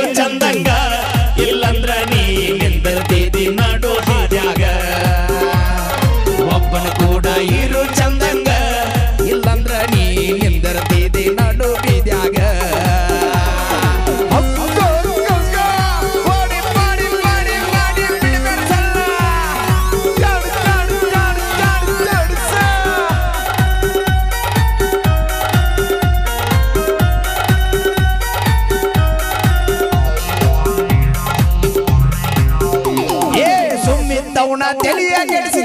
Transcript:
ಇರು ಚಂದಂಗ ಇಲ್ಲಂದ್ರ ನೀ ನಿಂದಿರ್ತಿದಿ ನಡು ಹಾದ್ಯಾಗ ಒಬ್ಬನ ಕೂಡ ಇರು ಚಂದಂಗ ಇಲ್ಲಂದ್ರ ನೀ ನಿಂದಿರ್ತಿದಿ ನಡು ಬೀದ್ಯಾಗ ತೆಲಿಯ ಗೆಡಿಸಿ